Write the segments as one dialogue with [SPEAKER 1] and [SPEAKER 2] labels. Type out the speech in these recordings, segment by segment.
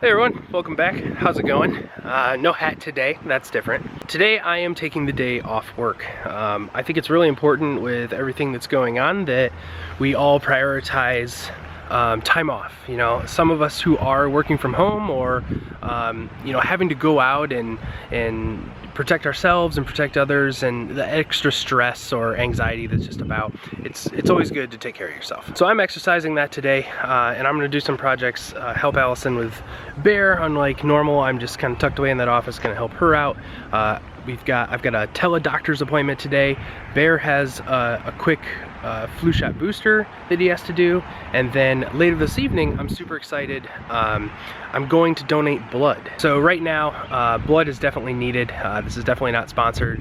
[SPEAKER 1] Hey everyone, welcome back. How's it going? No hat today, that's different. Today I am taking the day off work. I think it's really important with everything that's going on that we all prioritize time off. You know, some of us who are working from home or you know, having to go out and protect ourselves and protect others, and the extra stress or anxiety that's just about, it's always good to take care of yourself. So I'm exercising that today, and I'm gonna do some projects, help Allison with Bear. Unlike normal, I'm just kind of tucked away in that office, gonna help her out. I've got a tele-doctor's appointment today. Bear has a quick flu shot booster that he has to do, and then later this evening, I'm super excited. I'm going to donate blood. So right now, blood is definitely needed. This is definitely not sponsored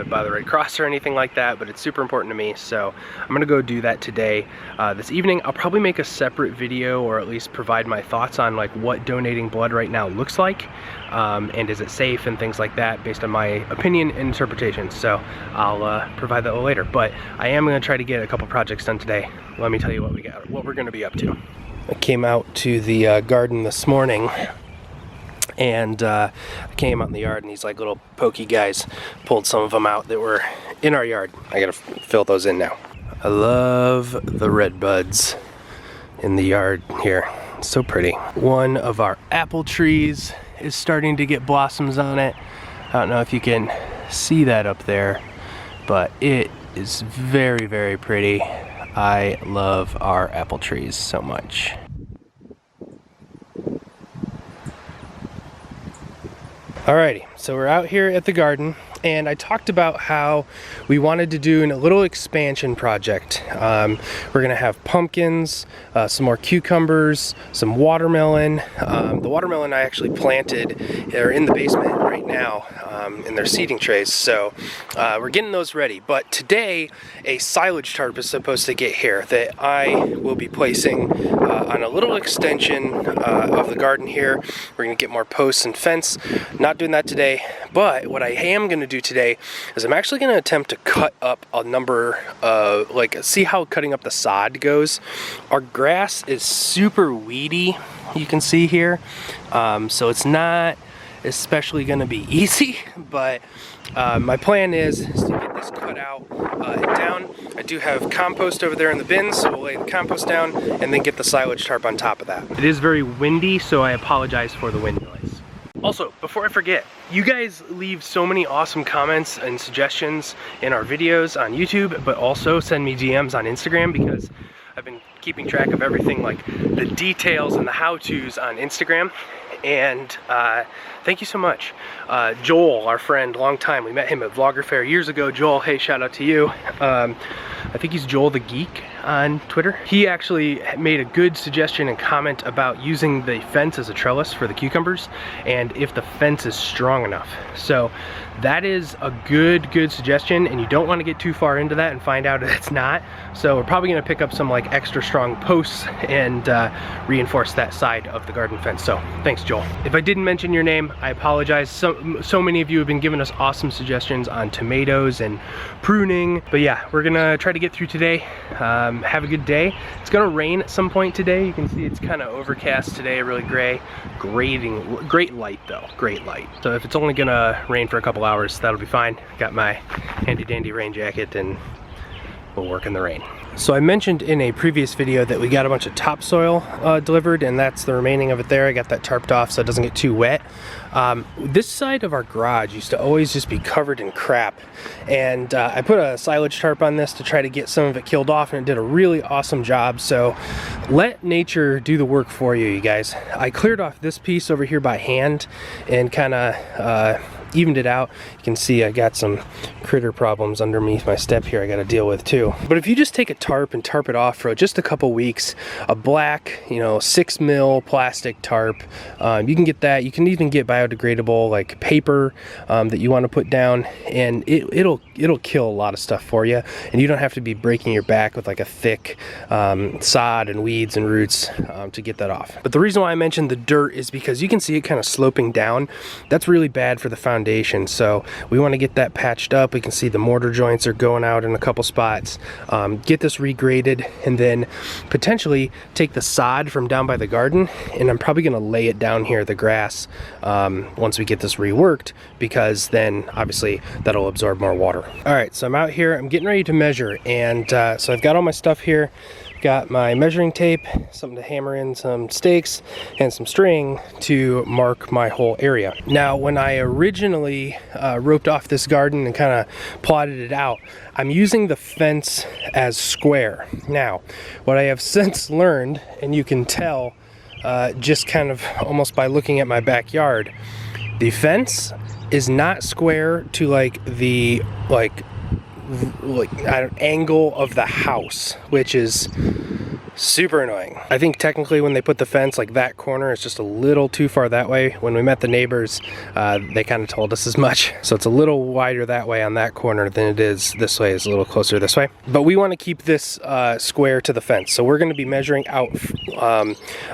[SPEAKER 1] by the Red Cross or anything like that, but it's super important to me. So I'm gonna go do that today. This evening, I'll probably make a separate video, or at least provide my thoughts on like what donating blood right now looks like, and is it safe and things like that, based on my opinion and interpretation. So I'll provide that later. But I am gonna try to get a couple projects done today. Let me tell you what we're gonna be up to. I came out to the garden this morning, and I came out in the yard, and these like little pokey guys pulled some of them out that were in our yard. I gotta fill those in now. I love the red buds in the yard here. It's so pretty. One of our apple trees is starting to get blossoms on it. I don't know if you can see that up there, but it is very, very pretty. I love our apple trees so much. Alrighty, so we're out here at the garden, and I talked about how we wanted to do a little expansion project. We're gonna have pumpkins, some more cucumbers, some watermelon. The watermelon I actually planted, they're in the basement right now in their seeding trays, so we're getting those ready. But today, a silage tarp is supposed to get here that I will be placing on a little extension of the garden here. We're gonna get more posts and fence. Not doing that today, but what I am gonna do today is I'm actually gonna attempt to cut up a number of, see how cutting up the sod goes. Our grass is super weedy, you can see here, so it's not especially gonna be easy, but my plan is to get this cut out and down. I do have compost over there in the bins, so we'll lay the compost down and then get the silage tarp on top of that. It is very windy, so I apologize for the wind noise. Also, before I forget, you guys leave so many awesome comments and suggestions in our videos on YouTube, but also send me DMs on Instagram, because I've been keeping track of everything, like the details and the how-tos on Instagram. And thank you so much. Joel, our friend, long time, we met him at Vlogger Fair years ago. Joel, hey, shout out to you. I think he's Joel the Geek on Twitter. He actually made a good suggestion and comment about using the fence as a trellis for the cucumbers, and if the fence is strong enough. So that is a good suggestion, and you don't want to get too far into that and find out that it's not. So we're probably gonna pick up some like extra strong posts and reinforce that side of the garden fence. So thanks, Joel. If I didn't mention your name, I apologize. So many of you have been giving us awesome suggestions on tomatoes and pruning. But yeah, we're gonna try to get through today. Have a good day. It's gonna rain at some point today. You can see it's kind of overcast today, really gray. Great light though, great light. So if it's only gonna rain for a couple hours, that'll be fine. Got my handy dandy rain jacket, and we'll work in the rain. So I mentioned in a previous video that we got a bunch of topsoil delivered, and that's the remaining of it there. I got that tarped off so it doesn't get too wet. This side of our garage used to always just be covered in crap, and I put a silage tarp on this to try to get some of it killed off, and it did a really awesome job. So let nature do the work for you, you guys. I cleared off this piece over here by hand and kind of evened it out. You can see I got some critter problems underneath my step here I got to deal with too. But if you just take a tarp and tarp it off for just a couple weeks, a black, 6 mil plastic tarp, you can get that. You can even get biodegradable like paper that you want to put down, and it'll kill a lot of stuff for you, and you don't have to be breaking your back with like a thick sod and weeds and roots to get that off. But the reason why I mentioned the dirt is because you can see it kind of sloping down. That's really bad for the foundation foundation. So we want to get that patched up. We can see the mortar joints are going out in a couple spots. Get this regraded, and then potentially take the sod from down by the garden, and I'm probably going to lay it down here, the grass, once we get this reworked, because then obviously that'll absorb more water. All right, so I'm out here, I'm getting ready to measure, and so I've got all my stuff here. Got my measuring tape, something to hammer in some stakes, and some string to mark my whole area. Now, when I originally roped off this garden and kind of plotted it out, I'm using the fence as square. Now, what I have since learned, and you can tell just kind of almost by looking at my backyard, the fence is not square to like the angle of the house, which is super annoying. I think technically when they put the fence, like that corner is just a little too far that way. When we met the neighbors, they kind of told us as much. So it's a little wider that way on that corner than it is this way. It's a little closer this way. But we want to keep this square to the fence. So we're going to be measuring out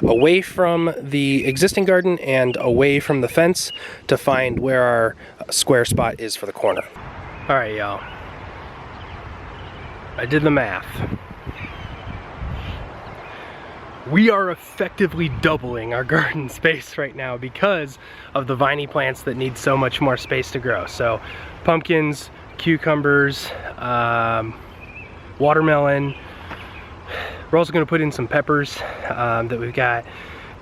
[SPEAKER 1] away from the existing garden and away from the fence to find where our square spot is for the corner. All right, y'all. I did the math. We are effectively doubling our garden space right now because of the viney plants that need so much more space to grow. So pumpkins, cucumbers, watermelon. We're also going to put in some peppers that we've got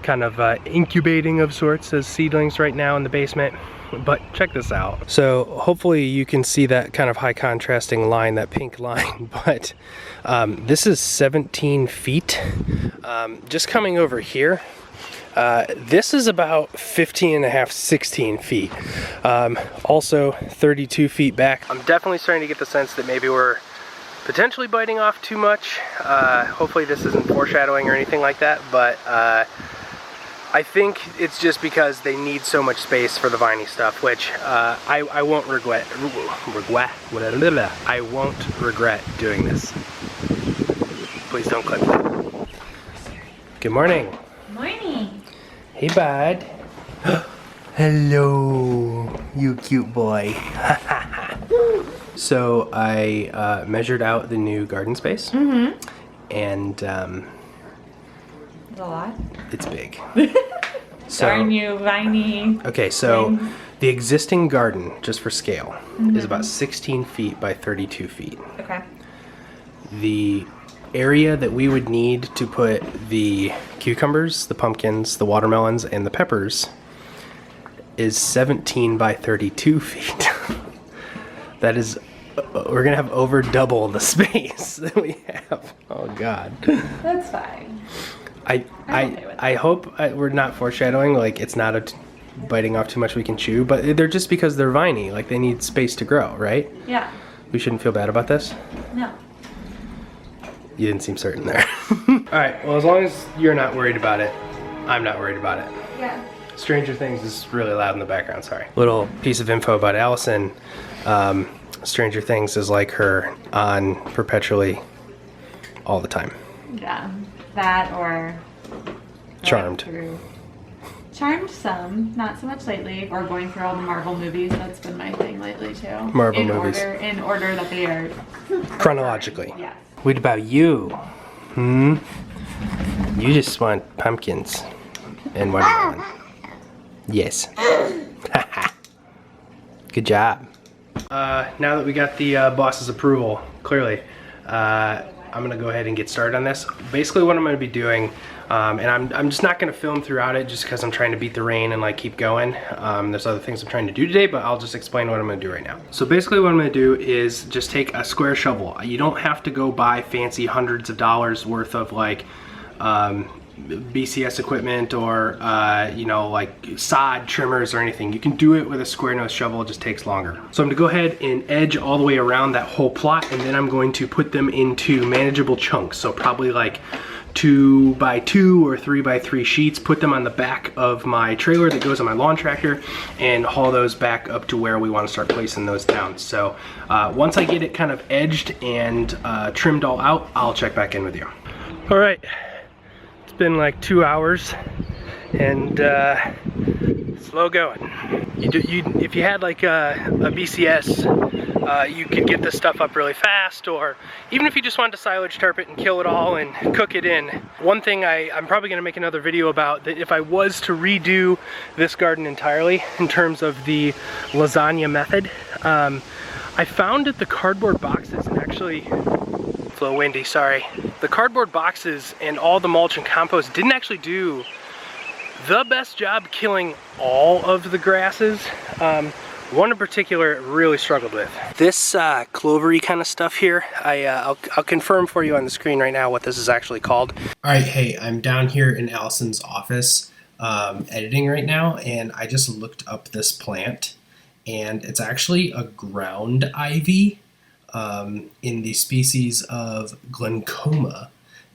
[SPEAKER 1] kind of incubating of sorts as seedlings right now in the basement. But check this out. So hopefully you can see that kind of high contrasting line, that pink line, but this is 17 feet. Just coming over here, this is about 15 and a half, 16 feet. Also 32 feet back. I'm definitely starting to get the sense that maybe we're potentially biting off too much. Hopefully this isn't foreshadowing or anything like that, but I think it's just because they need so much space for the viney stuff, which I won't regret. I won't regret doing this. Please don't clip that. Good morning.
[SPEAKER 2] Morning.
[SPEAKER 1] Hey, bud. Hello, you cute boy. So I measured out the new garden space, and a lot. It's big. So,
[SPEAKER 2] darn you, viney.
[SPEAKER 1] Okay, so the existing garden, just for scale, is about 16 feet by 32 feet.
[SPEAKER 2] Okay.
[SPEAKER 1] The area that we would need to put the cucumbers, the pumpkins, the watermelons, and the peppers is 17 by 32 feet. That is, we're gonna have over double the space that we have. Oh God.
[SPEAKER 2] That's fine.
[SPEAKER 1] I hope we're not foreshadowing, like it's not biting off too much we can chew, but they're just because they're viney, like they need space to grow, right?
[SPEAKER 2] Yeah.
[SPEAKER 1] We shouldn't feel bad about this?
[SPEAKER 2] No.
[SPEAKER 1] You didn't seem certain there. Alright, well as long as you're not worried about it, I'm not worried about it.
[SPEAKER 2] Yeah.
[SPEAKER 1] Stranger Things is really loud in the background, sorry. Little piece of info about Allison. Stranger Things is like her on perpetually all the time.
[SPEAKER 2] Yeah. That or
[SPEAKER 1] Charmed.
[SPEAKER 2] Charmed some, not so much lately. Or going through all the Marvel movies. That's been my thing lately too.
[SPEAKER 1] Marvel movies.
[SPEAKER 2] In order that they are
[SPEAKER 1] chronologically.
[SPEAKER 2] Yes.
[SPEAKER 1] What about you? You just want pumpkins and watermelon. Yes. Good job. Now that we got the boss's approval, clearly, I'm gonna go ahead and get started on this. Basically what I'm gonna be doing, and I'm just not gonna film throughout it just because I'm trying to beat the rain and like keep going. There's other things I'm trying to do today, but I'll just explain what I'm gonna do right now. So basically what I'm gonna do is just take a square shovel. You don't have to go buy fancy hundreds of dollars worth of like BCS equipment or you know, like sod trimmers or anything. You can do it with a square nose shovel, it just takes longer. So I'm gonna go ahead and edge all the way around that whole plot, and then I'm going to put them into manageable chunks. So probably like 2 by 2 or 3 by 3 sheets, put them on the back of my trailer that goes on my lawn tractor, and haul those back up to where we want to start placing those down. So once I get it kind of edged and trimmed all out, I'll check back in with you. All right. Been like 2 hours, and slow going. If you had like a BCS, you could get this stuff up really fast, or even if you just wanted to silage tarp it and kill it all and cook it in. One thing I'm probably gonna make another video about, that if I was to redo this garden entirely in terms of the lasagna method, I found that the cardboard boxes, and actually, it's a little windy, sorry. The cardboard boxes and all the mulch and compost didn't actually do the best job killing all of the grasses. One in particular really struggled with. This clovery kind of stuff here, I'll confirm for you on the screen right now what this is actually called. All right, hey, I'm down here in Allison's office editing right now, and I just looked up this plant, and it's actually a ground ivy in the species of Glencoma,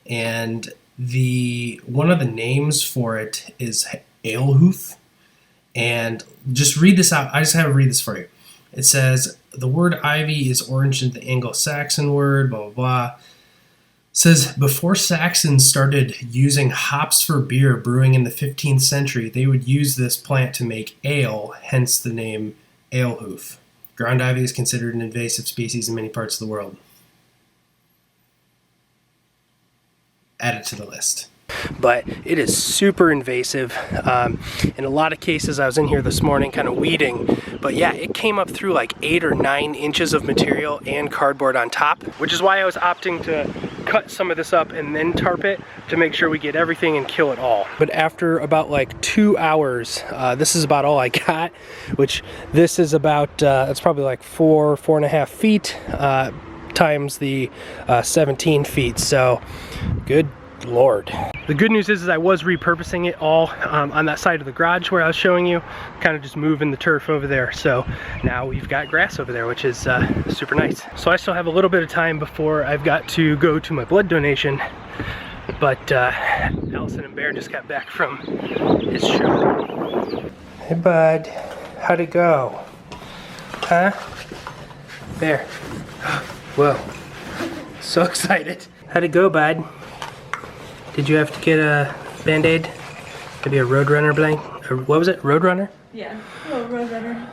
[SPEAKER 1] and one of the names for it is alehuth. And just read this out. I just have to read this for you. It says the word ivy is origin the Anglo-Saxon word, blah blah blah. It says before Saxons started using hops for beer brewing in the 15th century, they would use this plant to make ale, hence the name alehuth. Ground ivy is considered an invasive species in many parts of the world. Add it to the list. But it is super invasive. In a lot of cases, I was in here this morning kind of weeding, but yeah, it came up through like 8 or 9 inches of material and cardboard on top, which is why I was opting to cut some of this up and then tarp it to make sure we get everything and kill it all. But after about like 2 hours, this is about all I got, which this is about, it's probably like 4.5 feet times the 17 feet. So good Lord. The good news is I was repurposing it all on that side of the garage where I was showing you, kind of just moving the turf over there. So now we've got grass over there, which is super nice. So I still have a little bit of time before I've got to go to my blood donation. But Allison and Bear just got back from his show. Hey bud, how'd it go? Huh? Bear. Whoa. So excited. How'd it go, bud? Did you have to get a Band-Aid? Maybe a Roadrunner blank? Or what was it? Roadrunner?
[SPEAKER 2] Yeah. Oh, Roadrunner.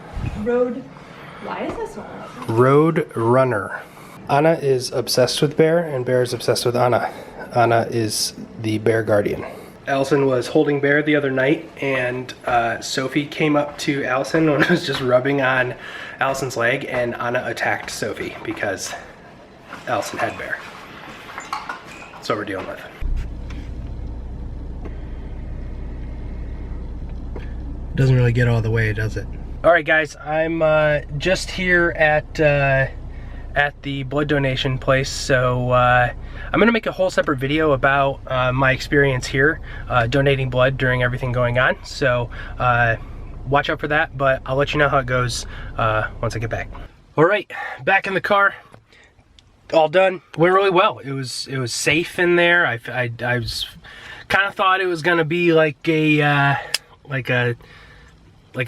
[SPEAKER 2] Why is this one?
[SPEAKER 1] Roadrunner. Anna is obsessed with Bear, and Bear is obsessed with Anna. Anna is the bear guardian. Allison was holding Bear the other night, and Sophie came up to Allison when I was just rubbing on Allison's leg, and Anna attacked Sophie because Allison had Bear. That's what we're dealing with. Doesn't really get all the way, does it? All right, guys, I'm just here at the blood donation place, so I'm gonna make a whole separate video about my experience here donating blood during everything going on. So watch out for that, but I'll let you know how it goes once I get back. All right, back in the car. All done. Went really well. It was safe in there. I was kind of thought it was gonna be like a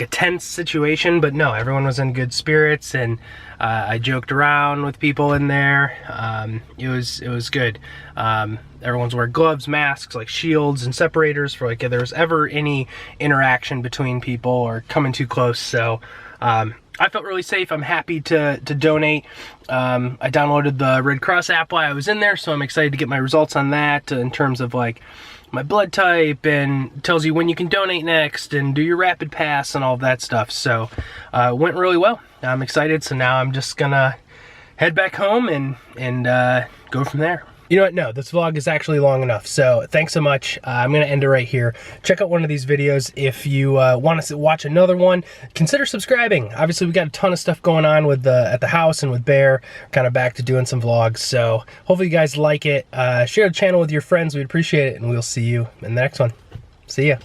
[SPEAKER 1] tense situation, but no, everyone was in good spirits, and I joked around with people in there. It was good. Everyone's wearing gloves, masks, like shields and separators for like if there was ever any interaction between people or coming too close. So I felt really safe. I'm happy to donate. I downloaded the Red Cross app while I was in there, so I'm excited to get my results on that in terms of like my blood type, and tells you when you can donate next and do your rapid pass and all of that stuff. So it went really well. I'm excited. So now I'm just gonna head back home and go from there. You know what? No, this vlog is actually long enough. So thanks so much. I'm going to end it right here. Check out one of these videos. If you want to watch another one, consider subscribing. Obviously, we got a ton of stuff going on with at the house and with Bear. Kind of back to doing some vlogs. So hopefully you guys like it. Share the channel with your friends. We'd appreciate it. And we'll see you in the next one. See ya.